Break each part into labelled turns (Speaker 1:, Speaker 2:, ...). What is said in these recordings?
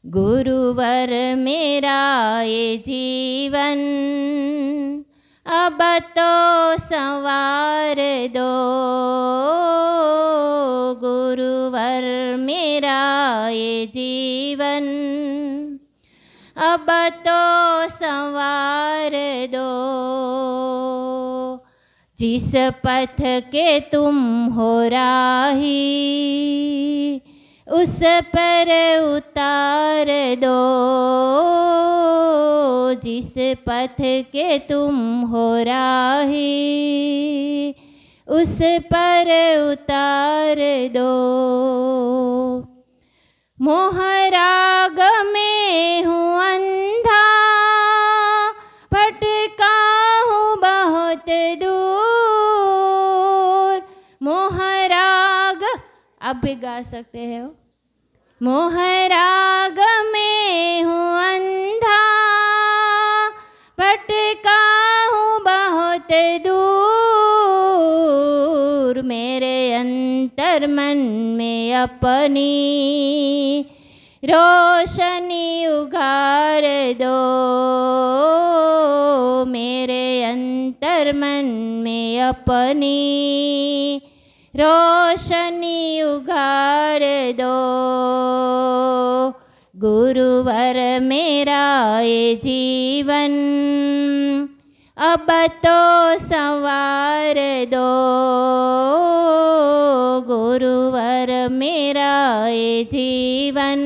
Speaker 1: गुरुवर मेरा ये जीवन अब तो संवार दो। गुरुवर मेरा ये जीवन अब तो संवार दो। जिस पथ के तुम हो राही उस पर उतार दो। जिस पथ के तुम हो राही उस पर उतार दो। मोहराग में हूँ अंधा भटका हूँ बहुत दूर। मोहराग आप भी गा सकते हो। मोहराग में हूँ अंधा भटका हूँ बहुत दूर। मेरे अंतर मन में अपनी रोशनी उगार दो। मेरे अंतर मन में अपनी रोशनी उगार दो। गुरुवर मेरा ये जीवन अब तो संवार दो। गुरुवर मेरा ये जीवन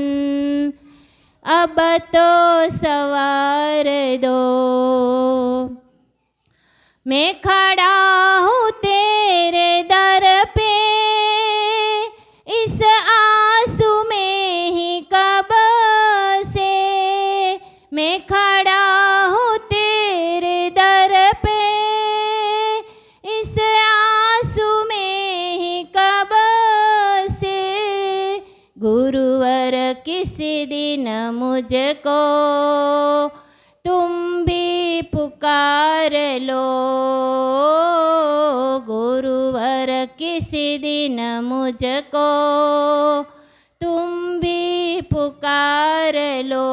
Speaker 1: अब तो संवार दो। मैं खड़ा हूँ तेरे दर पे इस आंसू में ही कब से। मैं खड़ा हूँ तेरे दर पे इस आंसू में ही कब से। गुरुवर किसी दिन मुझको तुम भी पुकार लो। गुरुवर किसी दिन मुझको तुम भी पुकार लो।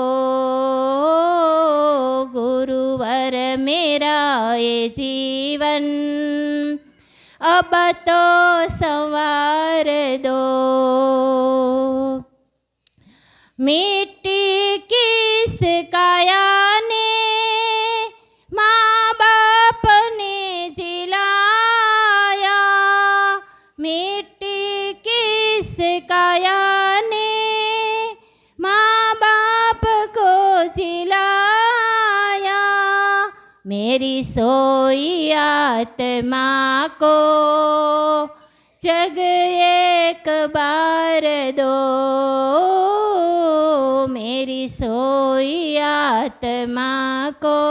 Speaker 1: गुरुवर मेरा ये जीवन अब तो संवार दो। मिट्टी किस काया ने माँ बाप ने जिलाया। मिट्टी किस काया ने माँ बाप को जिलाया। मेरी सोई आत्मा को जग एक बार दो। मेरी सोई आत्मा को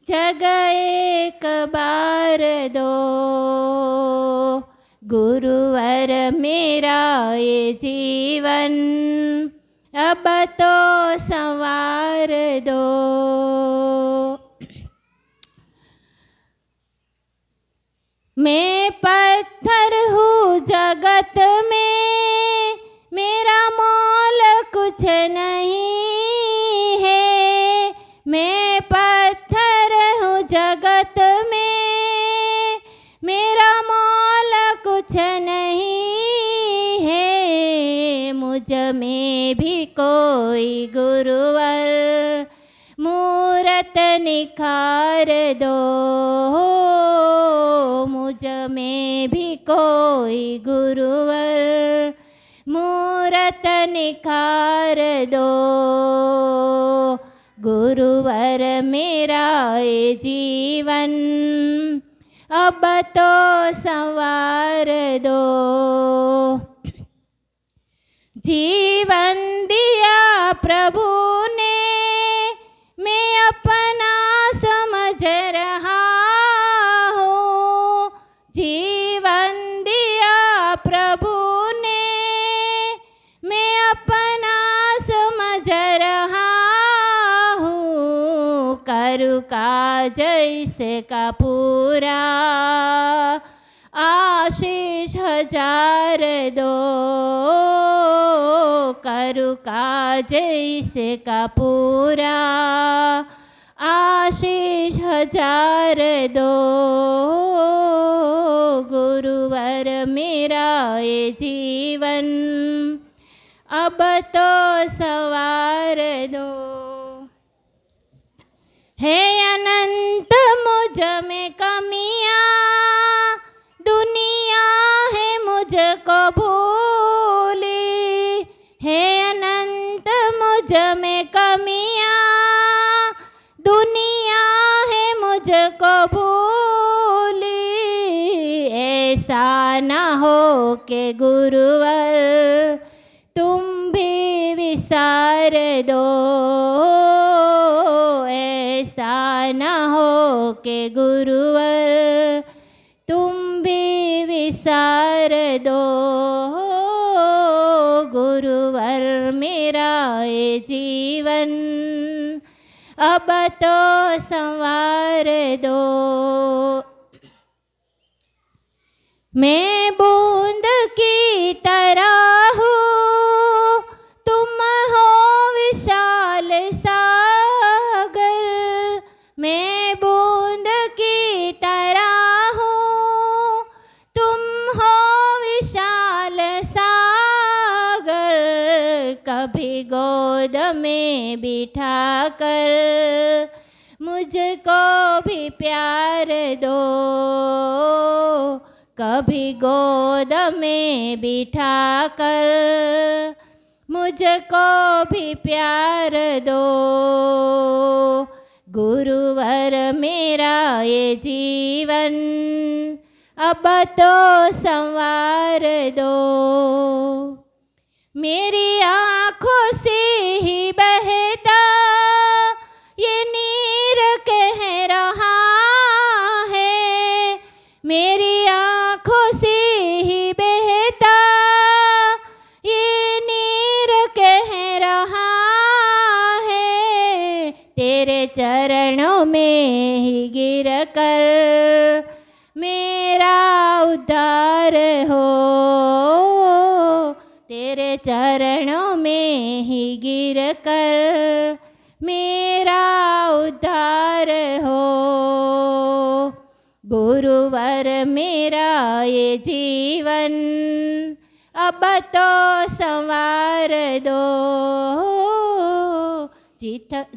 Speaker 1: जग एक बार दो। गुरुवर मेरा ये जीवन अब तो संवार दो। मैं पत्थर हूँ जगत में मेरा मोल कुछ नहीं है। मैं पत्थर हूँ जगत में मेरा मोल कुछ नहीं है। मुझ में भी कोई गुरुवर मूरत निखार दो। मुझ में भी कोई गुरुवर मूरत निखार दो। गुरुवर मेरा ये जीवन अब तो संवार दो। जीवन दिया प्रभु ने मैं अपना समझ रहा हूँ। जीवन दिया प्रभु ने मैं अपना समझ रहा हूँ। करु काज इसका पूरा आशीष हजार दो। करु का आज इसका पूरा आशीष 1000 दो। गुरुवर मेरा ये जीवन अब तो संवार दो। है अनंत मुझ में कमियाँ, दुनिया है मुझको भूली। है अनंत मुझ में कमियाँ, दुनिया है मुझको भूली। ऐसा न हो के गुरुवर तुम भी विसार दो। ऐसा न हो के गुरुवर तुम भी विसार दो। गुरुवर मेरा ये जीवन अब तो संवार दो। मैं बूंद की तरह हूँ, तुम हो विशाल सागर। मैं बूंद की तरह हूँ, तुम हो विशाल सागर। कभी गोद में बिठा कर मुझको भी प्यार दो। कभी गोद में बिठा कर मुझको भी प्यार दो। गुरुवर मेरा ये जीवन अब तो संवार दो। मेरी आँखों से ही बहता ये नीर कह रहा है। मेरी आँखों से ही बहता ये नीर कह रहा है। तेरे चरणों में ही गिर कर मेरा उद्धार हो। तेरे चरणों में ही गिर कर मेरा उद्धार हो। गुरुवर मेरा ये जीवन अब तो संवार दो।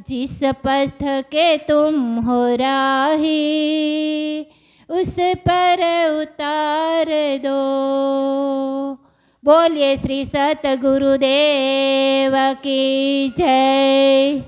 Speaker 1: जिस पथ के तुम हो राही उस पर उतार दो। बोलिए श्री सतगुरुदेव की जय।